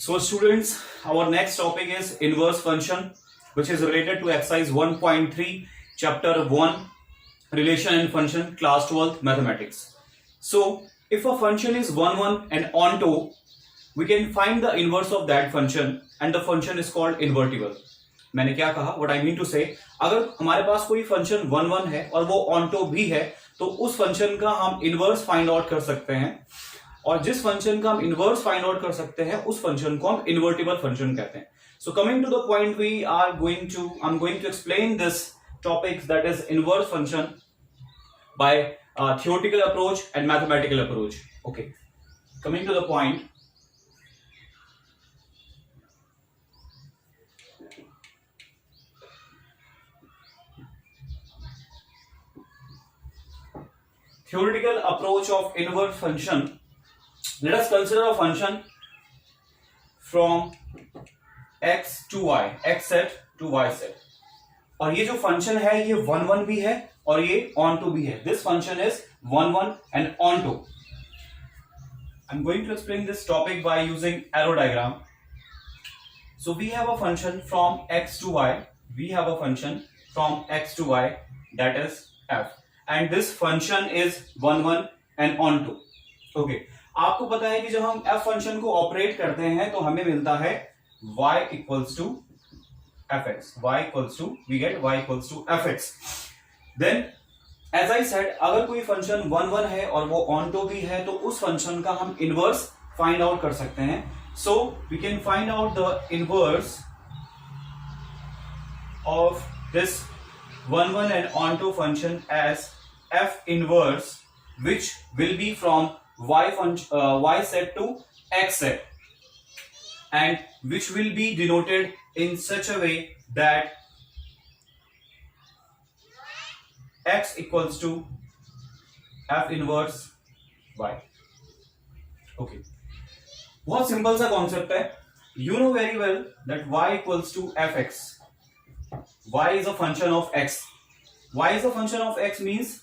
So students, our next topic is inverse function, which is related to exercise 1.3 chapter 1 relation and function, class 12 mathematics. So if a function is 1 and onto, we can find the inverse of that function and the function is called invertible. मैंने क्या कहा, what I mean to say, अगर हमारे पास कोई function 1 है और वो onto भी है तो उस फंक्शन का हम इनवर्स फाइंड आउट कर सकते हैं, और जिस फंक्शन का हम इनवर्स फाइंड आउट कर सकते हैं उस फंक्शन को हम इन्वर्टिबल फंक्शन कहते हैं. So coming to the point, I am going to explain this topics, that is inverse function by theoretical approach and mathematical approach. Okay, coming to the point, theoretical approach of inverse function. Let us consider a function from x to y, x set to y set. और ये जो function है ये 1 भी है और ये on to भी है. This function is 1 and on to. I'm going to explain this topic by using arrow diagram. So we have a function from x to y. We have a function from x to y, that is f. And this function is 1 and on to. Okay. आपको पता है कि जब हम f function को operate करते हैं तो हमें मिलता है y equals to fx. y equals to, we get y equals to fx. Then as I said, अगर कोई फंक्शन 1 है और वो on to भी है तो उस फंक्शन का हम इनवर्स फाइंड आउट कर सकते हैं. So we can find out the inverse of this 1 and on to function as f inverse, which will be from y set to x set, and which will be denoted in such a way that x equals to f inverse y. Okay, बहुत simple सा concept है. You know very well that y equals to fx. y is a function of x. y is a function of x means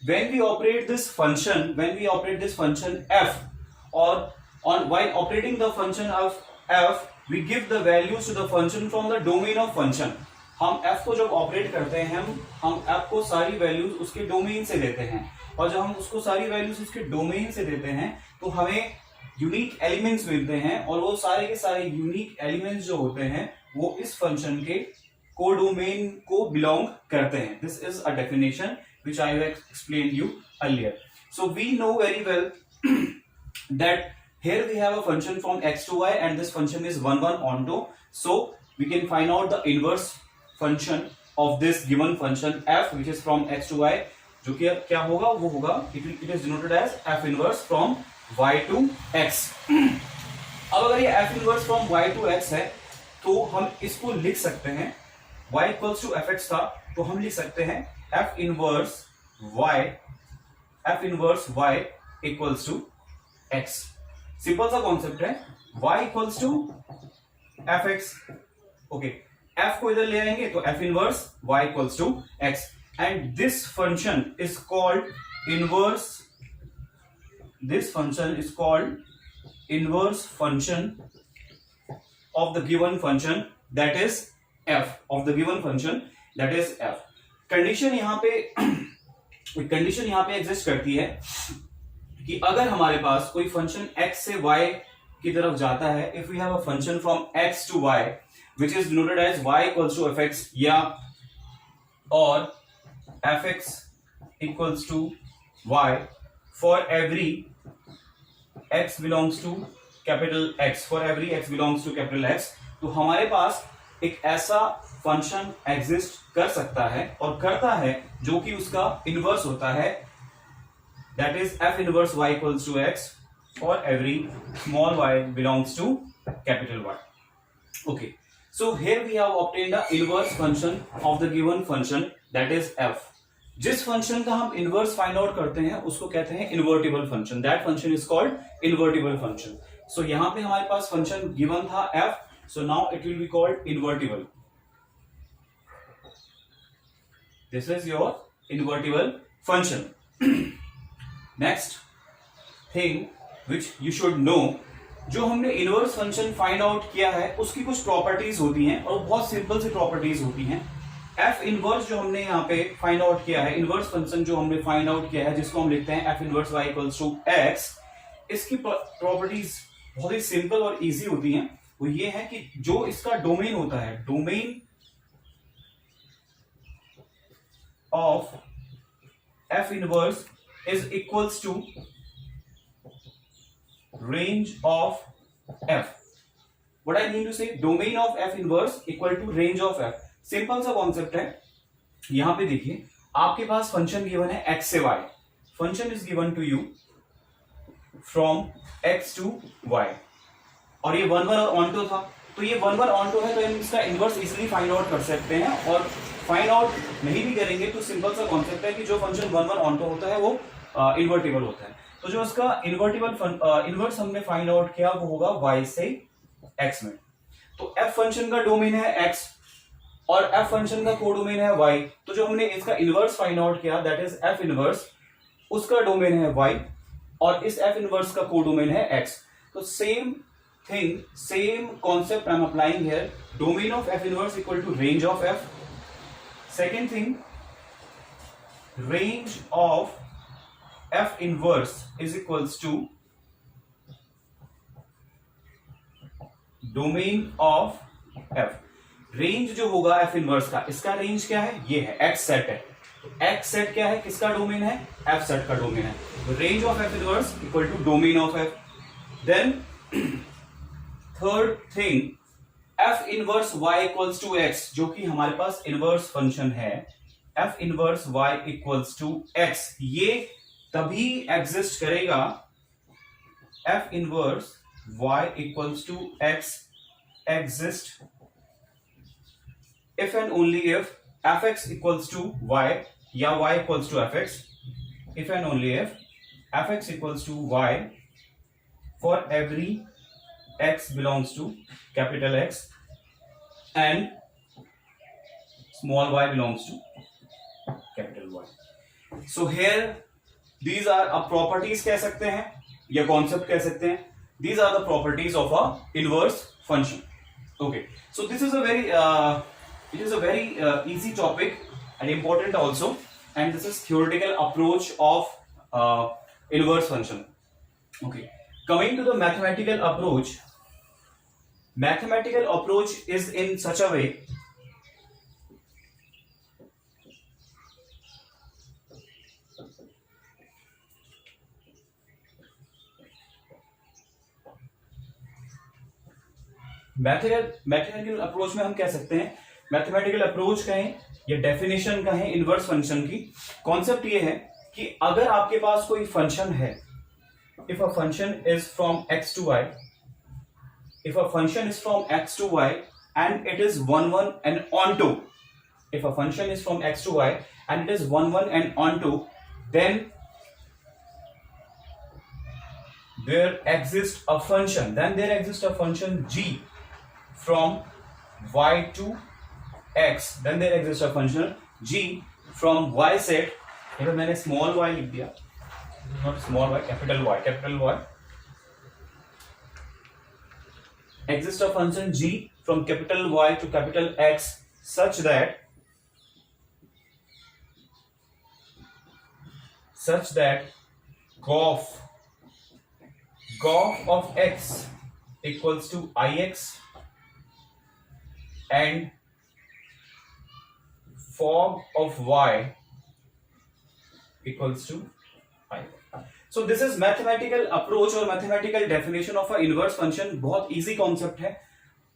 when we operate this function f, or while operating the function of f, we give the values to the function from the domain of function. हम f को जब operate करते हैं हम f को सारी values उसके domain से देते हैं, और जब हम उसको सारी वैल्यूज उसके डोमेन से देते हैं तो हमें यूनिक एलिमेंट्स मिलते हैं, और वो सारे के सारे यूनिक एलिमेंट्स जो होते हैं वो इस फंक्शन के कोडोमेन को बिलोंग करते हैं. This is a definition which I have explained you earlier. So we know very well that here we have a function from x to y and this function is 1 onto. So we can find out the inverse function of this given function f, which is from x to y. जो कि क्या होगा, वो होगा it is denoted as f inverse from y to x. अब अगर ये f inverse from y to x है तो हम इसको लिख सकते हैं, y equals to fx था तो हम लिख सकते हैं f inverse y equals to x. Simple सा कॉन्सेप्ट है. y equals to fx. Okay, f को इधर ले आएंगे तो f inverse y equals to x, and this function is called inverse. This function is called inverse function of the given function, that is f, of the given function, that is f. Condition यहाँ पे exist करती है कि अगर हमारे पास कोई function x से y की तरफ जाता है, if we have a function from x to y which is denoted as y equals to fx, या और fx equals to y for every x belongs to capital X, for every x belongs to capital X, तो हमारे पास एक ऐसा function exist कर सकता है और करता है जो कि उसका इनवर्स होता है, that is f inverse y equals to x for every small y belongs to capital Y. Okay, so here we have obtained the inverse function of the given function, that is f. जिस function का हम inverse find out करते हैं उसको कहते हैं invertible function. That function is called invertible function. So यहां पे हमारे पास फंक्शन गिवन था f, so now it will be called invertible. This is your invertible function. Next thing which you should know, जो हमने इनवर्स फंक्शन फाइंड आउट किया है उसकी कुछ प्रॉपर्टीज होती हैं और बहुत सिंपल सी प्रॉपर्टीज होती हैं। एफ इनवर्स जो हमने यहाँ पे फाइंड आउट किया है, इनवर्स फंक्शन जो हमने फाइंड आउट किया है जिसको हम लिखते हैं f inverse y equals to x, इसकी प्रॉपर्टीज बहुत ही सिंपल और इजी होती हैं। वो ये है कि जो इसका डोमेन होता है, domain of f inverse is equals to range of f. What I mean to say, domain of f inverse equal to range of f. Simple सा कॉन्सेप्ट है। यहां पे देखिए आपके पास फंक्शन गिवन है x से y, function is given to you from x to y, और ये 1 1 और ऑन टू था, तो ये 1 1 ऑन टू है तो हम इसका इनवर्स इजीली फाइंड आउट कर सकते हैं। और फाइंड आउट नहीं भी करेंगे तो सिंपल सा कॉन्सेप्ट है कि जो फंक्शन 1 1 ऑन टू होता है वो इन्वर्टिबल होता है। तो जो उसका इनवर्स हमने फाइंड आउट किया वो होगा y से x में। तो f फंक्शन का डोमेन है x और f फंक्शन का कोडोमेन है y, तो जो हमने इसका इनवर्स फाइंड आउट किया दैट इज f इनवर्स, उसका डोमेन है y और इस f इनवर्स का कोडोमेन है x। तो same thing, same concept I am applying here, domain of f inverse equal to range of f। Second thing, range of f inverse is equals to domain of f। Range जो होगा f inverse का, इसका range क्या है, ये है x set है, तो x सेट क्या है, किसका डोमेन है, f सेट का डोमेन है। तो range of f inverse equal to domain of f। Then third thing, f inverse y equals to x, जो कि हमारे पास इनवर्स फंक्शन है, f inverse y equals to x, ये तभी एग्जिस्ट करेगा, f inverse y equals to x exist if and only if fx equals to y या y equals to fx, if and only if fx equals to y for every x belongs to capital X and small y belongs to capital Y. So here these are a properties कह सकते हैं या concept कह सकते हैं, these are the properties of a inverse function. Okay, so this is a very it is a very easy topic and important also, and this is theoretical approach of inverse function. Okay, coming to the mathematical approach, mathematical approach is in such a way mathematical approach में हम कह सकते हैं, mathematical approach कहें या definition कहें inverse function की, concept ये है कि अगर आपके पास कोई फंक्शन है, if a function is from x to y, if a function is from x to y and it is 1 1 and onto, if a function is from x to y and it is 1 1 and onto, then there exists a function, g from y to x, then there exists a function g from y set, यहाँ मैंने small y लिख दिया, not small y, capital Y, exists a function g from capital Y to capital X such that gof of x equals to ix and fog of y equals to I. So this is mathematical approach और mathematical definition of a inverse function. बहुत easy concept है.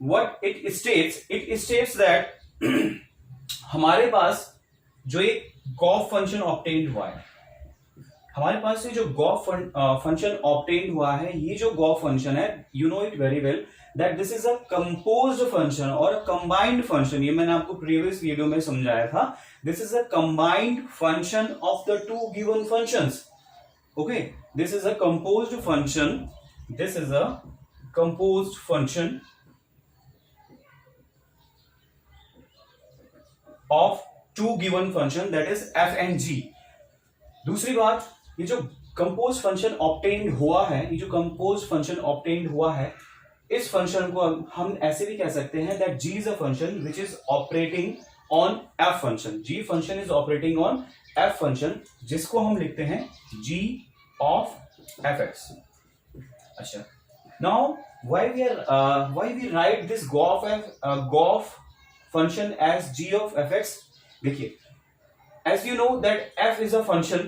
What it states that हमारे पास जो एक Gauff function obtained हुआ है, हमारे पास ये जो गॉफ फंक्शन ऑब्टेन्ड हुआ है, ये जो गॉफ फंक्शन है, you know it very well that this is a composed function और कंबाइंड फंक्शन। ये मैंने आपको प्रीवियस वीडियो में समझाया था। This is a combined function of the two given functions. Okay, this is a composed function. This is a composed function of two given function, that is f and g. दूसरी बात, ये जो compose function obtained हुआ है, ये जो compose function obtained हुआ है, इस फंक्शन को हम ऐसे भी कह सकते हैं that g is a function which is operating on f function. g function is operating on f function, जिसको हम लिखते हैं g ऑफ fx. अच्छा, now why we write this gof function as g of fx? देखिए, as you know that f is a function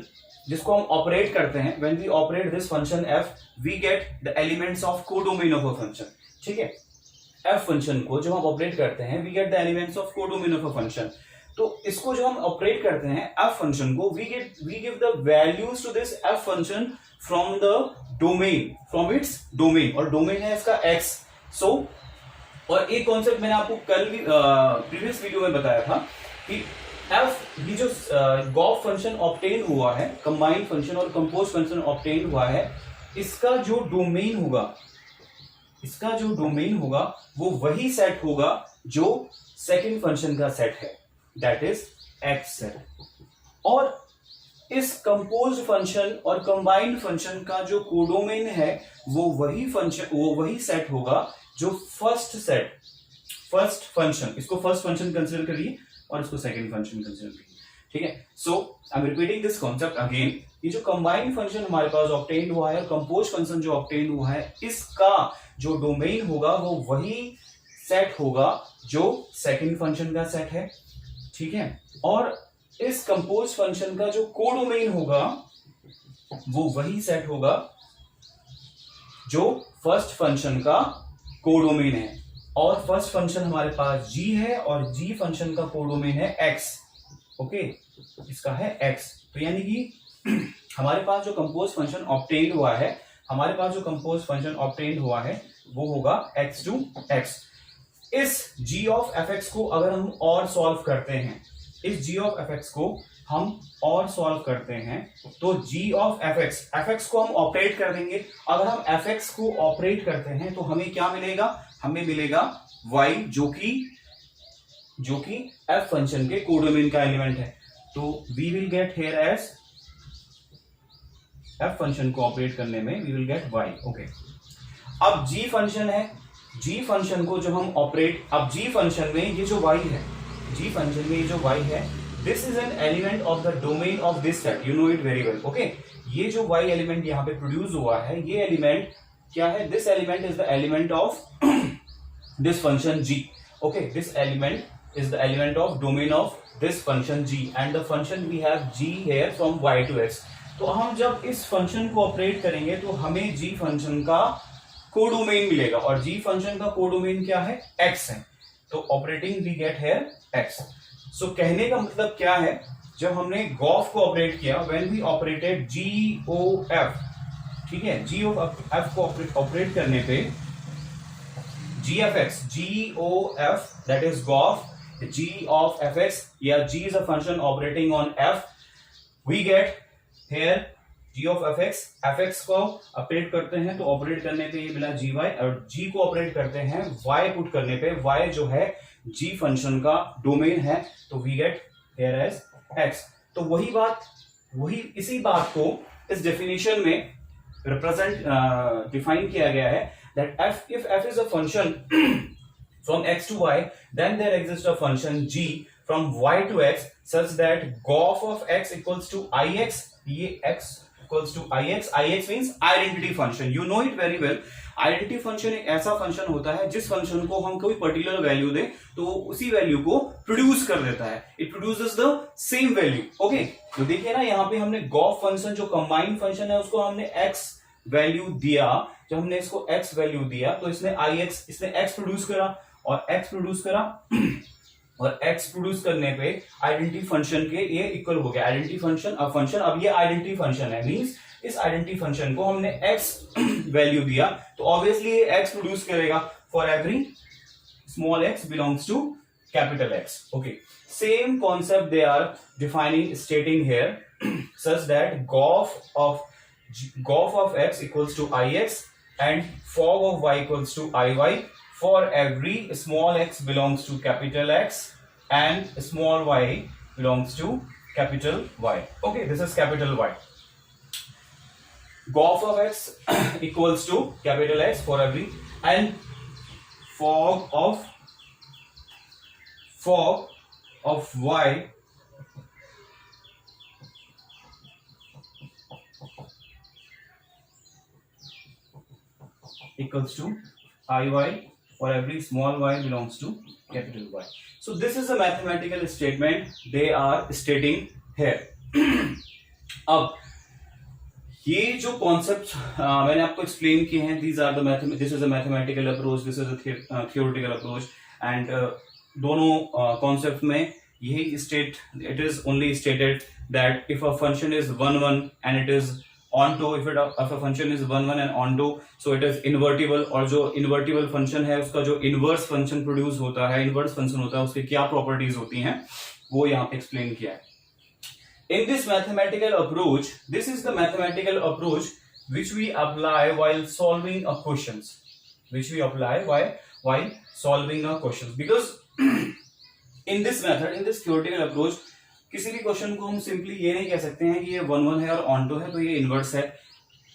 जिसको हम operate करते हैं. When we operate this function f, we get the elements of codomain of a function. ठीक है, f function को जब हम ऑपरेट करते हैं, we get the elements of codomain of a function. तो इसको जो हम ऑपरेट करते हैं f फंक्शन को, we give the values to this f function from the domain, from its domain, और डोमेन है इसका x. सो और एक कॉन्सेप्ट मैंने आपको कल भी प्रीवियस वीडियो में बताया था कि f, ये जो गॉफ फंक्शन ऑब्टेन हुआ है, कंबाइंड फंक्शन और कंपोज फंक्शन ऑब्टेन हुआ है, इसका जो डोमेन होगा वो वही सेट होगा जो सेकंड फंक्शन का सेट है, दैट इज x सेट. और इस कंपोज फंक्शन और कंबाइंड फंक्शन का जो कोडोमेन है वो वही सेट होगा जो फर्स्ट फंक्शन, इसको फर्स्ट फंक्शन कंसिडर करिए और इसको सेकंड फंक्शन कंसिडर करिए. ठीक है, so I am repeating this concept again. ये जो कंबाइंड फंक्शन हमारे पास ऑब्टेन्ड हुआ है और कंपोज फंक्शन जो ऑब्टेन्ड हुआ है, इसका जो डोमेन होगा वो वही सेट होगा जो सेकंड फंक्शन का सेट है. ठीक है, और इस कंपोज फंक्शन का जो कोडोमेन होगा वो वही सेट होगा जो फर्स्ट फंक्शन का कोडोमेन है. और फर्स्ट फंक्शन हमारे पास g है और g फंक्शन का कोडोमेन है x. ओके, इसका है x. तो यानी कि हमारे पास जो कंपोज फंक्शन ऑब्टेन्ड हुआ है वो होगा x टू x. इस g ऑफ fx को अगर हम और सॉल्व करते हैं, तो g ऑफ fx को हम ऑपरेट कर देंगे. अगर हम fx को ऑपरेट करते हैं तो हमें क्या मिलेगा? हमें मिलेगा y, जो कि f फंक्शन के कोडोमेन का एलिमेंट है. तो we will get here as f function को ऑपरेट करने में we will get y. Okay, अब g फंक्शन है, g फंक्शन को जो हम ऑपरेट, अब g फंक्शन में ये जो y है, this is an element of the domain of this set. You know it very well. Okay, ये जो y एलिमेंट यहाँ पे प्रोड्यूस हुआ है, ये एलिमेंट क्या है? This element is the element of this function g. Okay, this element is the element of domain of this function g and the function we have g here from y to x. तो हम जब इस function को operate करेंगे तो हमें g function का codomain मिलेगा, और g फंक्शन का कोडोमेन क्या है? x है. तो operating we get here x. So कहने का मतलब क्या है? जब हमने गॉफ को ऑपरेट किया, व्हेन वी ऑपरेटेड GOF, ठीक है, GOF को ऑपरेट करने पे GFX, GOF, that is gof, G of fx, या G is a function operating on f, we get here G of fx को ऑपरेट करते हैं तो ऑपरेट करने पे ये मिला gy, और G को ऑपरेट करते हैं y पुट करने पे, y जो है G फंक्शन का डोमेन है, तो we get here as x. तो इसी बात को इस डेफिनेशन में डिफाइन किया गया है that if f is a function from x to y, then there exists a function g from y to x such that gof of x equals to ix. ये x equals to ix means identity function. You know it very well. Identity function एक ऐसा function होता है जिस function को हम कोई particular value दे तो उसी वैल्यू को प्रोड्यूस कर देता है. It produces the same value. Okay, तो देखिए ना, यहाँ पे हमने गॉफ फंक्शन जो कंबाइंड फंक्शन है उसको हमने x वैल्यू दिया. जब हमने इसको x वैल्यू दिया तो इसने x प्रोड्यूस करा और x प्रोड्यूस करने पे आइडेंटिटी फंक्शन के ये इक्वल हो गया. आइडेंटिटी फंक्शन अब ये आइडेंटिटी फंक्शन है, मींस इस आइडेंटिटी फंक्शन को हमने x वैल्यू दिया तो ऑब्वियसली ये x प्रोड्यूस करेगा for every small x belongs to capital X. Okay, same concept they are defining, stating here such that gof of x equals to ix and fog of y equals to iy for every small x belongs to capital X and small y belongs to capital Y. Okay, this is capital Y. Gof of x equals to capital X for every, and fog of y equals to iy for every small y belongs to capital Y. So this is a mathematical statement they are stating here. अब ये जो concept मैंने आपको explain किए हैं, this is a mathematical approach, this is a theoretical approach, and दोनों concept में यही state, it is only stated that if a function is 1 1 and it is onto, if a function is 1 1 and onto, so it is invertible, और जो invertible function है उसका जो inverse function produce होता है, inverse function होता है, उसकी क्या properties होती हैं वो यहाँ पे explain किया है. In this mathematical approach, this is the mathematical approach which we apply while solving a questions, while solving a questions, because in this method, in this theoretical approach, किसी भी क्वेश्चन को हम सिंपली ये नहीं कह सकते हैं कि ये 1 1 है और ऑनटो है तो ये इनवर्स है.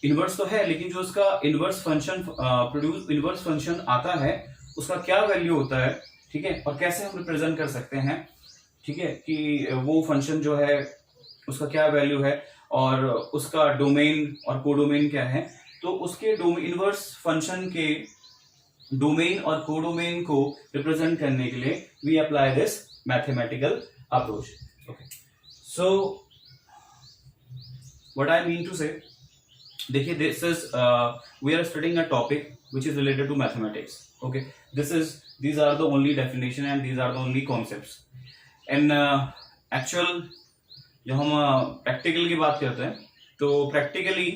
इनवर्स तो है, लेकिन जो उसका इनवर्स फंक्शन आता है उसका क्या वैल्यू होता है, ठीक है, और कैसे हम रिप्रेजेंट कर सकते हैं, ठीक है, कि वो फंक्शन जो है उसका क्या वैल्यू है और उसका डोमेन और कोडोमेन क्या है. तो उसके इनवर्स फंक्शन के डोमेन और कोडोमेन को रिप्रेजेंट करने के लिए we apply this mathematical approach. Okay. So what I mean to say, देखिए, this is we are studying a topic which is related to mathematics. Okay, these are the only definition and these are the only concepts. And actual जब हम practical की बात करते हैं तो practically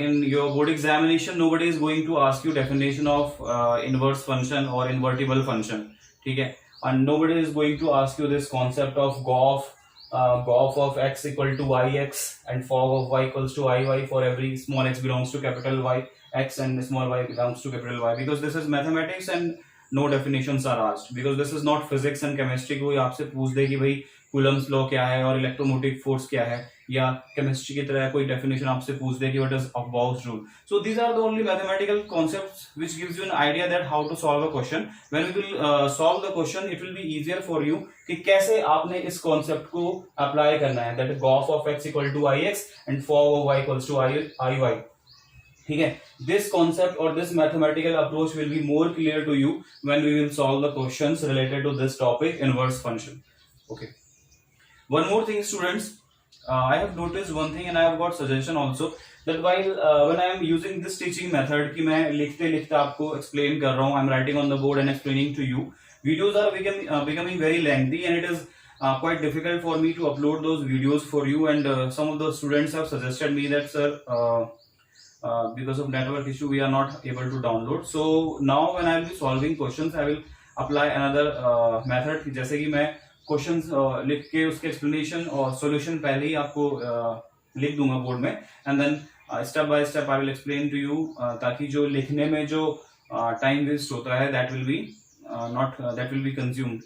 in your board examination nobody is going to ask you definition of inverse function or invertible function, ठीक है, and nobody is going to ask you this concept of gof of x equal to ix and fog of y equals to iy for every small x belongs to capital Y x and small y belongs to capital Y, because this is mathematics and no definitions are asked, because this is not physics and chemistry. कोई आपसे पूछ दे कि भाई Coulomb's law क्या है और electromotive force क्या है, या केमिस्ट्री की तरह कोई डेफिनेशन आपसे पूछ दे कि what is Gauss rule. So these are the only mathematical concepts which gives you an idea that how to solve a question. When we will solve the question it will be easier for you कि कैसे आपने इस concept को apply करना है, that gof of x equal to I x and fog of y equals to I y. ठीक है, this concept और this mathematical approach will be more clear to you when we will solve the questions related to this topic, inverse function. Okay, one more thing students, I have noticed one thing and I have got suggestion also that while when I am using this teaching method कि मैं लिखते लिखते आपको explain कर रहा हूँ, I am writing on the board and explaining to you, videos are becoming very lengthy and it is quite difficult for me to upload those videos for you, and some of the students have suggested me that sir because of network issue we are not able to download. So now when I will be solving questions I will apply another method, जैसे कि मैं questions लिख के उसके explanation और solution पहले ही आपको लिख दूंगा बोर्ड में, and then step by step I will explain to you, ताकि जो लिखने में जो टाइम वेस्ट होता है दैट विल बी कंज्यूम्ड.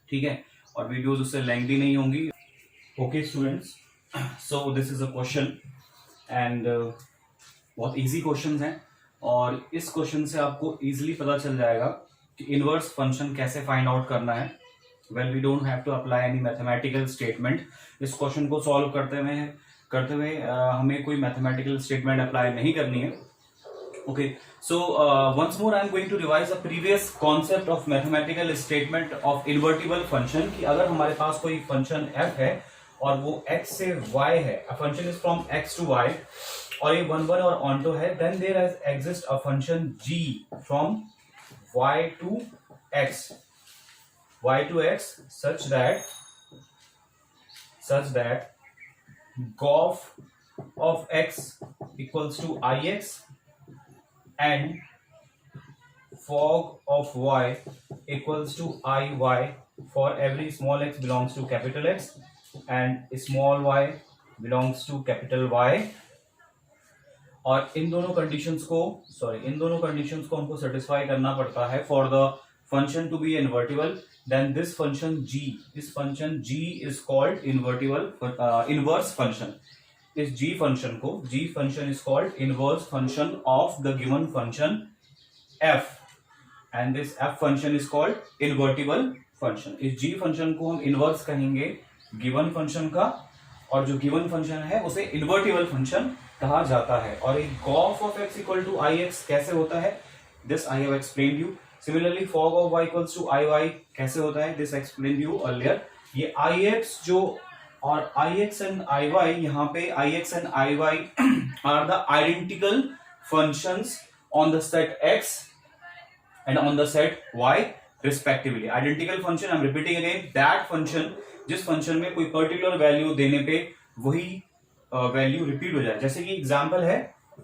ठीक है, और वीडियोस उससे लेंथी नहीं होंगी. Okay students, so this is a question and बहुत इजी क्वेश्चंस हैं और इस क्वेश्चन से आपको इजीली पता चल जाएगा कि इनवर्स फंक्शन कैसे फाइंड आउट करना है. Well, we don't have to apply any mathematical statement. इस क्वेश्चन को सॉल्व करते हुए हमें कोई मैथमेटिकल स्टेटमेंट अप्लाई नहीं करनी है. Okay, so once more I am going to revise a previous concept of mathematical statement of invertible function, कि अगर हमारे पास कोई फंक्शन f है और वो x से y है, a function is from x to y और ये 1 1 और ऑनटो है, then there exist a function g from y to x such that gof of x equals to ix and fog of y equals to iy for every small x belongs to capital X and small y belongs to capital Y. और इन दोनों conditions को हमको satisfy करना पड़ता है for the function to be invertible. Then this function g is called inverse function. इस g function को, g function is called inverse function of the given function f and this f function is called invertible function. इस g function को हम inverse कहेंगे given function का, और जो given function है उसे इन्वर्टिबल फंक्शन कहा जाता है। और एक gauge of x equal to ix कैसे होता है, this I have explained you. Similarly fog of y equals to iy कैसे होता है, दिस एक्सप्लेन्ड यू अर्लियर। ये ix जो और ix एंड iy, यहाँ पे ix and iy are the identical functions on the set x and on the set y respectively. Identical function, I am repeating again, that function जिस function में कोई particular value देने पे वही value repeat हो जाए। जैसे कि एग्जांपल है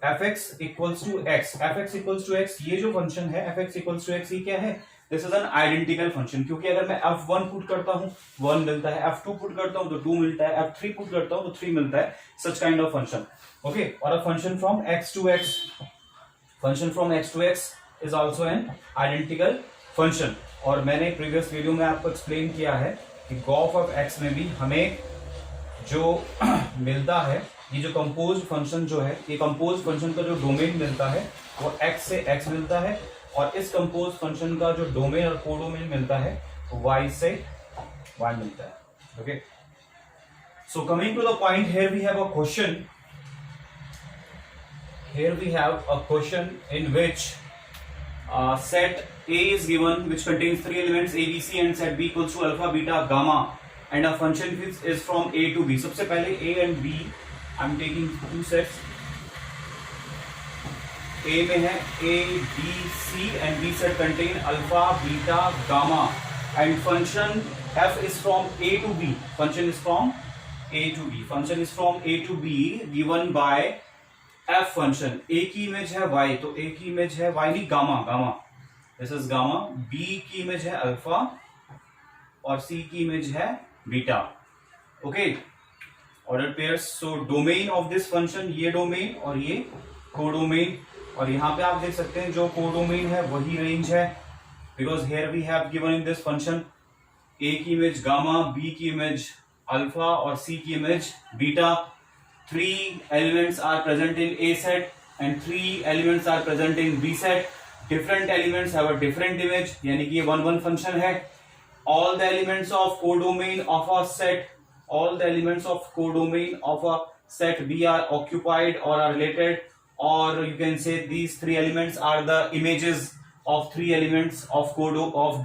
fx equals to x, fx equals to x, ये जो फंक्शन है fx इक्वल्स टू x, ये क्या है, this is an identical function. क्योंकि अगर मैं f1 पुट करता हूं 1 मिलता है, f2 पुट करता हूं तो 2 मिलता है, f3 पुट करता हूं तो 3 मिलता है, such kind of function. Okay, और a function from x to x, function from x to x is also an identical function. और मैंने प्रीवियस वीडियो में आपको एक्सप्लेन किया है कि gauge ऑफ x में भी हमें जो मिलता है, ये जो कंपोज फंक्शन जो है, ये कंपोज फंक्शन का जो डोमेन मिलता है वो x से x मिलता है, और इस कंपोज फंक्शन का जो डोमेन और कोडोमेन मिलता है वो y से y मिलता है। Okay, so coming to the point, here we have a question, here we have a question in which set A is given which contains 3 elements A, B, C and set B equals to alpha, beta, gamma and a function which is from A to B. सबसे पहले A and B, I am taking two sets. A में है A, B, C and B set contain alpha, beta, gamma and function F is from A to B. Function is from A to B. Function is from A to B given by f function. a की image है y, तो a की image है y नहीं, gamma, gamma, this is gamma. b की image है alpha और c की इमेज है beta. Okay, order pairs. So domain of this function, ये डोमेन और ये कोडोमेन, और यहाँ पे आप देख सकते हैं जो कोडोमेन है वही रेंज है, because here we have given in this function a की इमेज गामा, b की इमेज अल्फा और c की image beta. 3 elements are present in A set and 3 elements are present in B set. Different elements have a different image, यानी कि ये 1-1 function है। All the elements of codomain of a set, all the elements of codomain of a set B are occupied or are related, or you can say these 3 elements are the images of 3 elements of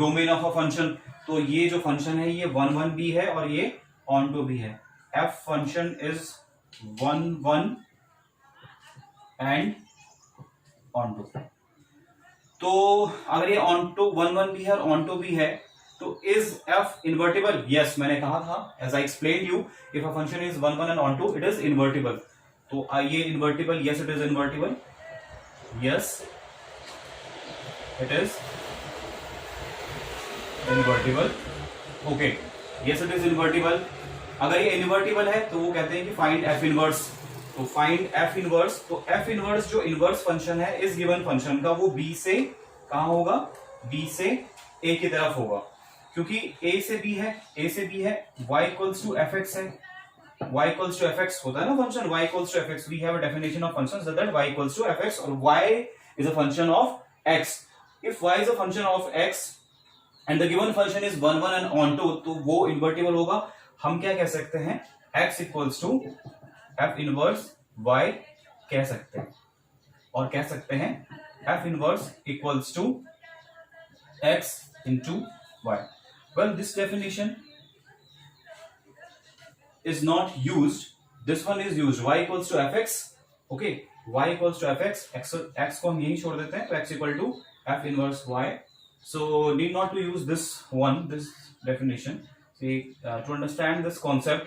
domain of a function। तो ये जो function है ये 1-1 भी है और ये onto भी है। F function is 1-1 and onto। तो अगर ये onto 1-1 भी है और onto भी है तो is f invertible? yes, मैंने कहा था, as I explained you, if a function is 1-1 and onto, it is invertible। तो ये invertible, yes it is invertible, yes it is invertible। okay, yes it is invertible। अगर ये invertible है तो वो कहते हैं कि फाइंड f इनवर्स। तो फाइंड f इनवर्स, तो f इनवर्स जो इनवर्स फंक्शन है इस गिवन फंक्शन का, वो b से कहां होगा, b से a की तरफ होगा। क्योंकि a से b है, a से b है, y इक्वल्स टू fx है, y इक्वल्स टू fx होता है ना function, y equals to fx। We have a definition of functions that y equals to fx और y is a function of x। If y is a function of x and the given function is 1-1 and onto, तो वो invertible होगा। हम क्या कह सकते हैं, x equals to f inverse y कह सकते हैं, और कह सकते हैं f inverse equals to x into y। Well, this definition is not used, this one is used, y equals to fx। Okay, y equals to fx, x को हम यही छोड़ देते हैं, तो x equal to f inverse y। So need not to use this one, this definition. To understand this concept,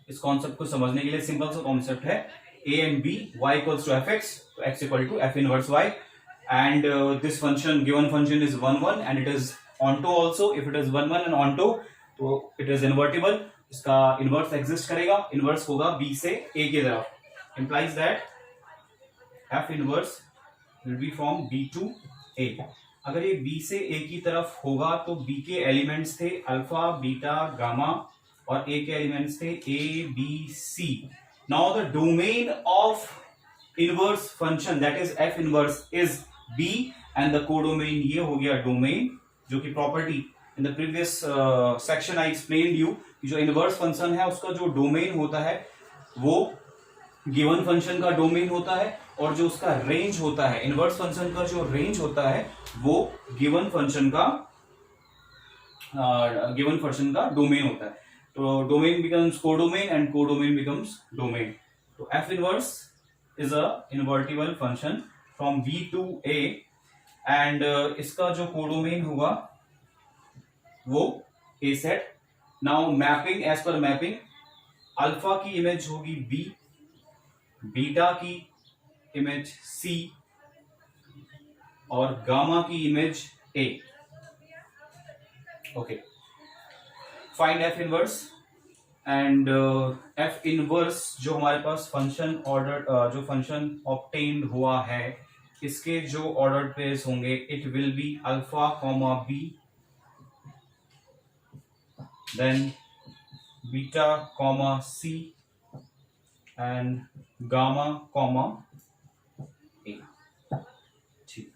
इस concept को समझने के लिए सिंपल सा कॉन्सेप्ट है, a and b, y equals to fx, तो x equal to f inverse y, and this function, given function is 1-1 and it is onto also। if it is 1-1 and onto, तो it is invertible, इसका inverse exist करेगा, inverse होगा b से a की तरफ, implies that f inverse will be from b to a। अगर ये b से a की तरफ होगा तो b के एलिमेंट्स थे अल्फा, बीटा, गामा और ए के एलिमेंट्स थे A B C. Now the domain of inverse function that is f inverse is B and the codomain ये हो गया डोमेन, जो कि property in the previous section I explain you कि जो इनवर्स फंक्शन है उसका जो डोमेन होता है वो गिवन फंक्शन का डोमेन होता है, और जो उसका रेंज होता है इनवर्स फंक्शन का जो रेंज होता है वो गिवन फंक्शन का डोमेन होता है. तो domain becomes codomain and codomain becomes domain. तो F inverse is a invertible function from B to A and इसका जो कोडोमेन होगा वो A set. Now mapping, as per mapping, alpha की इमेज होगी बी, बीटा की इमेज सी और gamma की image A. Okay, find F inverse and F inverse जो हमारे पास फंक्शन ऑर्डर जो फंक्शन ऑब्टेन्ड हुआ है इसके जो ऑर्डर पेयर्स होंगे it will be alpha comma B, then beta comma C and gamma comma A. ठीक.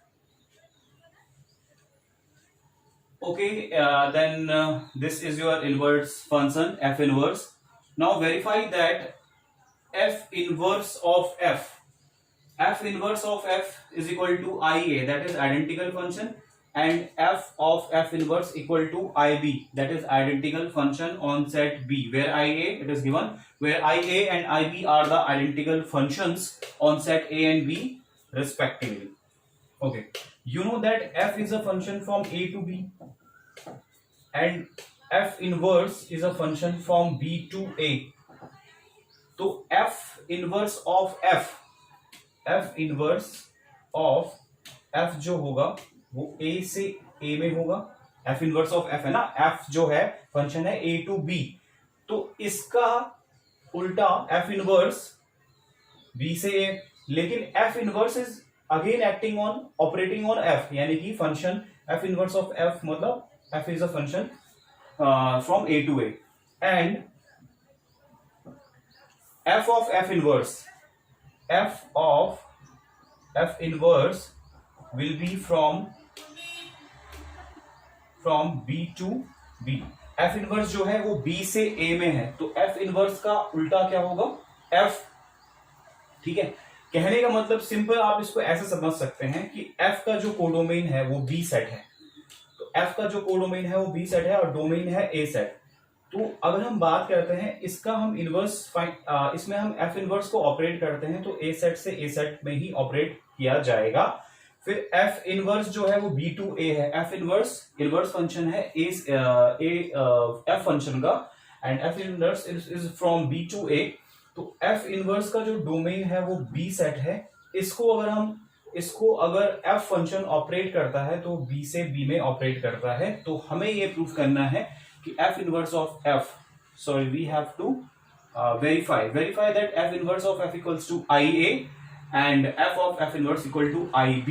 Okay, then this is your inverse function f inverse. Now verify that f inverse of f inverse of f is equal to ia, that is identical function, and f of f inverse equal to ib, that is identical function on set b, where ia it is given, where ia and ib are the identical functions on set a and b respectively. Okay, you know that f is a function from a to b and f inverse is a function from b to a. तो f inverse of f जो होगा वो a से a में होगा. f inverse of f है ना, f जो है फंक्शन है a to b, तो इसका उल्टा f inverse b से a, लेकिन f inverse is again acting on operating on f, यानी कि function f inverse of f मतलब f is a function from a to a, and f of f inverse will be from b to b. f inverse जो है वो b से a में है, तो f inverse का उल्टा क्या होगा f. ठीक है, कहने का मतलब सिंपल आप इसको ऐसे समझ सकते हैं कि f का जो कोडोमेन है वो b सेट है, तो f का जो कोडोमेन है वो b सेट है और डोमेन है a सेट. तो अगर हम बात करते हैं इसका हम इनवर्स इसमें हम f इनवर्स को ऑपरेट करते हैं तो a सेट से a सेट में ही ऑपरेट किया जाएगा. फिर f इनवर्स जो है वो b टू a है. f इनवर्स फंक्शन है f फंक्शन का, and f inverse is from b to a. तो f इनवर्स का जो डोमेन है वो b सेट है. इसको अगर f फंक्शन ऑपरेट करता है तो b से b में ऑपरेट करता है. तो हमें ये प्रूफ करना है कि f inverse of f, sorry we have to verify that f inverse of f equals to ia and f of f inverse equal to ib.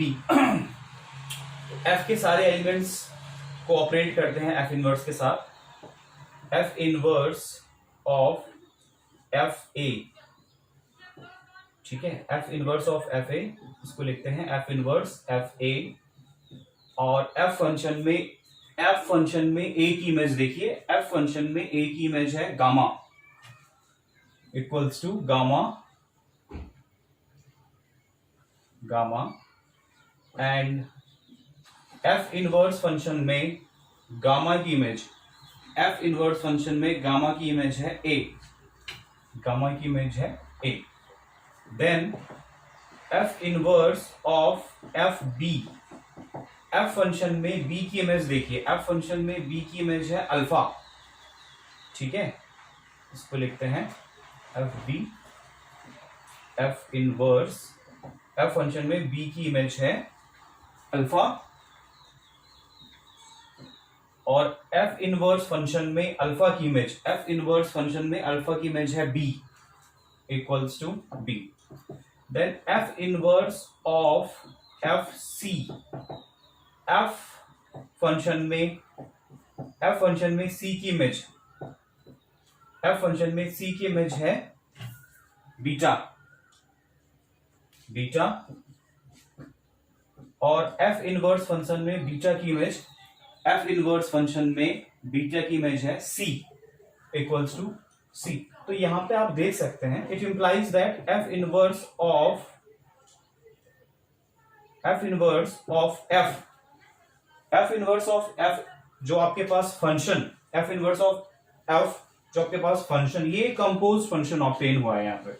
f के सारे एलिमेंट्स को ऑपरेट करते हैं f इनवर्स के साथ. f इनवर्स ऑफ fa, ठीक है, f inverse of fa इसको लिखते हैं f इनवर्स fa, और f फंक्शन में a की इमेज देखिए, f फंक्शन में a की इमेज है gamma equals to gamma and f inverse function में गामा की इमेज, f इनवर्स फंक्शन में गामा की इमेज है a, गामा की इमेज है a. Then f inverse of fb, f function में b की इमेज देखिए, f फंक्शन में b की इमेज है अल्फा, ठीक है, इसको लिखते हैं fb. f inverse f function में b की इमेज है अल्फा, और f इनवर्स फंक्शन में अल्फा की इमेज, f इनवर्स फंक्शन में अल्फा की इमेज है b equals to b. Then f inverse of fc, f function में c की इमेज f फंक्शन में c की इमेज है बीटा और f इनवर्स फंक्शन में बीटा की इमेज है c इक्वल्स टू c। तो यहां पे आप देख सकते हैं it implies that f inverse of f जो आपके पास function f inverse of f जो आपके पास फंक्शन, ये कंपोज फंक्शन ऑब्टेन हुआ है यहाँ पे।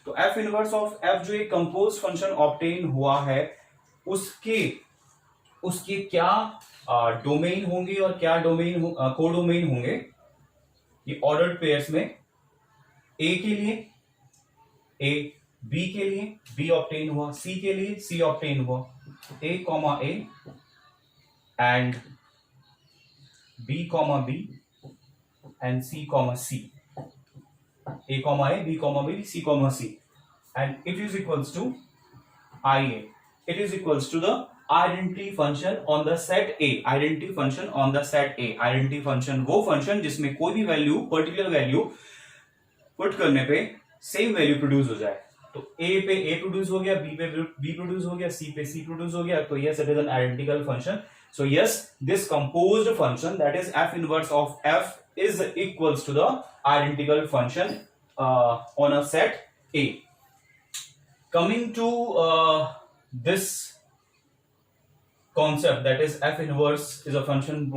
तो f इनवर्स ऑफ f जो एक कंपोज फंक्शन ऑब्टेन हुआ है उसके क्या डोमेन होंगे और क्या कोडोमेन होंगे, ये ऑर्डर्ड पेयर्स में a के लिए a, b के लिए b ऑब्टेन हुआ, c के लिए c ऑब्टेन हुआ, a and b, b and c, c, a, b, c, c, and it is equals to IA. It is equals to the identity function on the set A. Identity function on the set A. Identity function वो function जिसमें कोई भी value, particular value put करने पे same value produce हो जाए। तो A पे A प्रोड्यूस हो गया, B पे B प्रोड्यूस हो गया, C पे C प्रोड्यूस हो गया, तो yes, it is an identical function. So yes, this composed function, that is f inverse of f, is equals to the identical function on a set A. Coming to this concept, that is f inverse is a function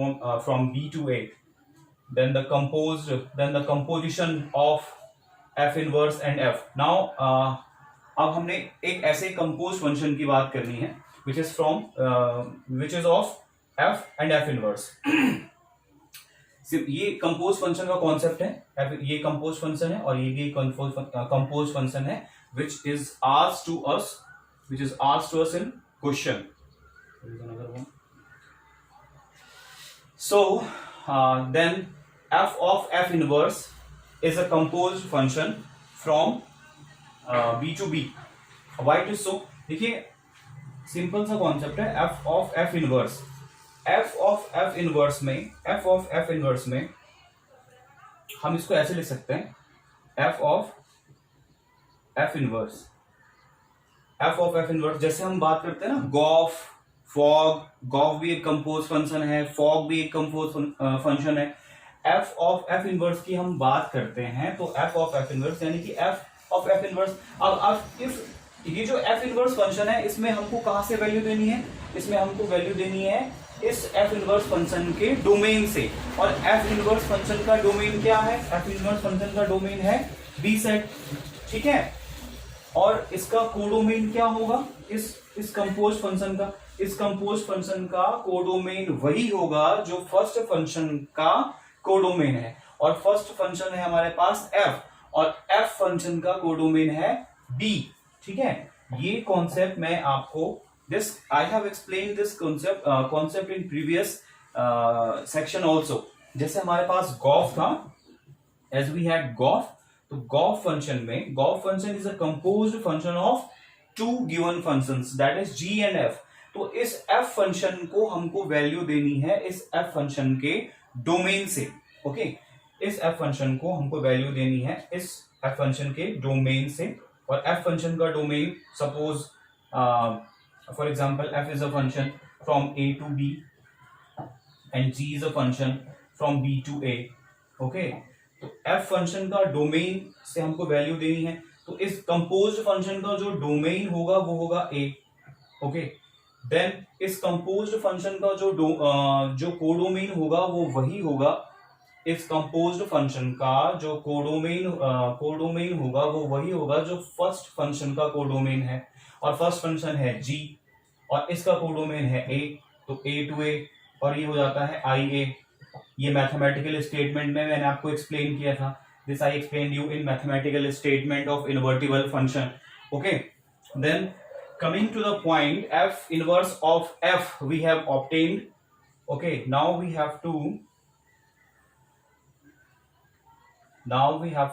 from B to A, then the composition of f inverse and f. Now अब हमने एक ऐसे compose function की बात करनी है which is of f and f inverse. ये compose function का कॉन्सेप्ट है, ये कंपोज फंक्शन है और ये कंपोज फंक्शन है which is asked to us in question. There is another one. So then f of f inverse is a composed function from B to B. Why it is so? देखिए simple सा concept है f of f inverse. f of f inverse में हम इसको ऐसे लिख सकते हैं f of f inverse. जैसे हम बात करते हैं ना गॉफ, फॉग भी एक कंपोज फंक्शन है, फॉग भी एक कंपोज फंक्शन है। f of f inverse की हम बात करते हैं तो f of f inverse यानी कि f of f inverse। अब इफ ये जो f इनवर्स फंक्शन है इसमें हमको कहां से वैल्यू देनी है, इसमें हमको वैल्यू देनी है इस f इनवर्स फंक्शन के डोमेन से। और f इनवर्स फंक्शन का डोमेन क्या है, f इनवर्स फंक्शन का डोमेन है B सेट, ठीक है। और इसका कोडोमेन क्या होगा, इस कंपोज फंक्शन का, इस कंपोज फंक्शन का कोडोमेन वही होगा जो फर्स्ट फंक्शन का कोडोमेन है। और फर्स्ट फंक्शन है हमारे पास f और f फंक्शन का कोडोमेन है b, ठीक है। ये कॉन्सेप्ट मैं आपको I have explained this concept in previous section also. जैसे हमारे पास गॉफ था, as we had गॉफ, तो गॉफ फंक्शन में gof function is a composed function of two given functions, that is g and f. तो इस f function को हमको वैल्यू देनी है इस f फंक्शन के डोमेन से, ओके। इस f फंक्शन को हमको वैल्यू देनी है इस f फंक्शन के डोमेन से। और f फंक्शन का domain suppose for example f is a function from a to b and g is a function from b to a, okay। तो f फंक्शन का डोमेन से हमको वैल्यू देनी है, तो इस कंपोज्ड फंक्शन का जो डोमेन होगा वो होगा a, ओके। देन इस कंपोज्ड फंक्शन का जो कोडोमेन होगा वो वही होगा, इस कंपोज्ड फंक्शन का जो कोडोमेन होगा वो वही होगा जो फर्स्ट फंक्शन का कोडोमेन है। और फर्स्ट फंक्शन है g और इसका कोडोमेन है a, तो a to a, और ये हो जाता है IA। ये मैथमेटिकल स्टेटमेंट में मैंने आपको एक्सप्लेन किया था, this I explain you in mathematical statement of invertible function, okay. Then coming to the point f inverse of f we have obtained, okay. Now we have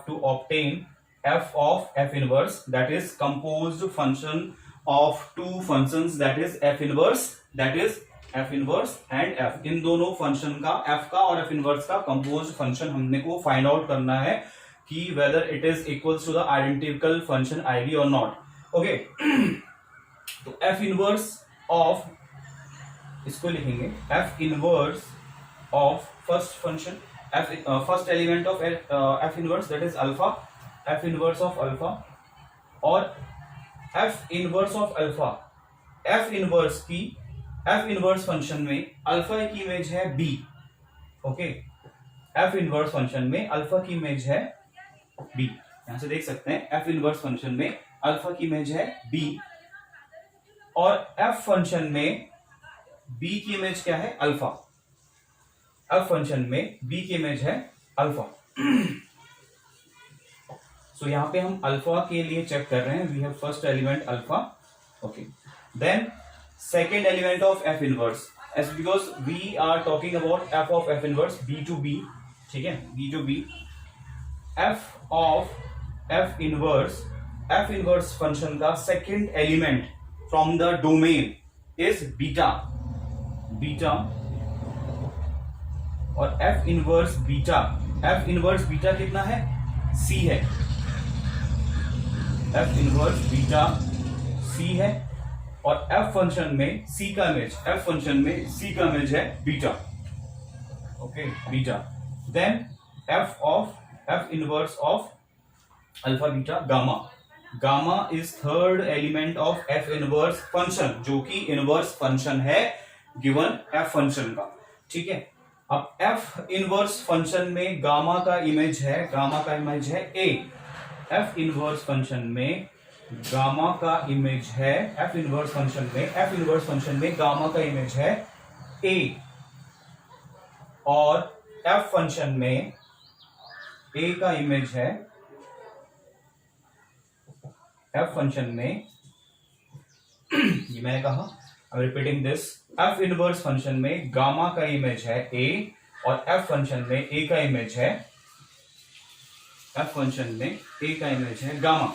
to obtain f of f inverse, that is composed function of two functions, that is f inverse and f। इन दोनों function का f का और f inverse का composed function हमने को find out करना है कि whether it is equals to the identical function IB or not. Okay. तो f इनवर्स ऑफ, इसको लिखेंगे f inverse of first function, first element of f inverse that is alpha, f inverse of alpha, और f inverse of alpha, f inverse की f inverse function में alpha की image है b. Okay, f inverse function में alpha की image है b. यहां से देख सकते हैं f इनवर्स फंक्शन में अल्फा की इमेज है b, और f फंक्शन में b की इमेज क्या है, अल्फा. f फंक्शन में b की इमेज है अल्फा. सो यहां पे हम अल्फा के लिए चेक कर रहे हैं. We have first element alpha. Okay, then second element of f inverse, as because we are talking about f of f inverse b to b. ठीक है, b to b. f of f inverse function का second element from the domain is beta. और f inverse beta कितना है, c है. f inverse beta c है, और f function में c का इमेज है beta. Okay, beta. Then f inverse of alpha beta gamma is third element of f inverse function, जो कि इनवर्स फंक्शन है गिवन f फंक्शन का. ठीक है, अब f इनवर्स फंक्शन में गामा का इमेज है a. f इनवर्स फंक्शन में गामा का इमेज है, f इनवर्स फंक्शन में गामा का इमेज है a, और f फंक्शन में a का इमेज है, f फंक्शन में ये मैंने कहा, आई am repeating this, f inverse function में गामा का इमेज है a, और f फंक्शन में a का इमेज है gamma.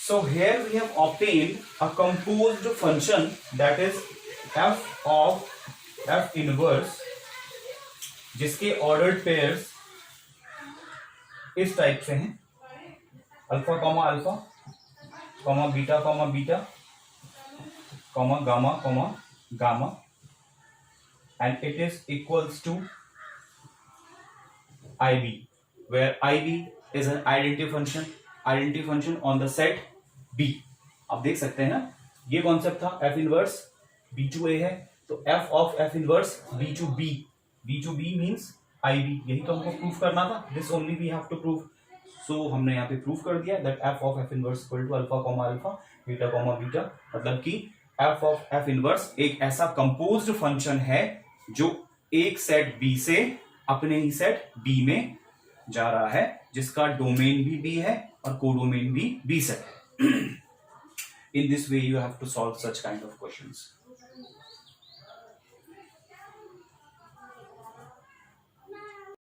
So here we have obtained a composed function that is f of f inverse, जिसके ऑर्डर्ड पेयर्स इस टाइप से हैं, alpha comma alpha comma beta comma gamma, and it is equals to IB, where IB is an identity function on the set B. आप देख सकते हैं ना, ये कॉन्सेप्ट था. f inverse b to a है, तो f of f inverse b to b means IB. यही तो हमको प्रूफ करना था. This only we have to prove. So हमने यहाँ पे प्रूफ कर दिया that f of f inverse equal to alpha comma alpha beta comma beta. मतलब कि f ऑफ f इनवर्स एक ऐसा कंपोज्ड फंक्शन है जो एक सेट B से अपने ही सेट B में जा रहा है, जिसका डोमेन भी B है और कोडोमेन भी B सेट है. In this way you have to solve such kind of questions.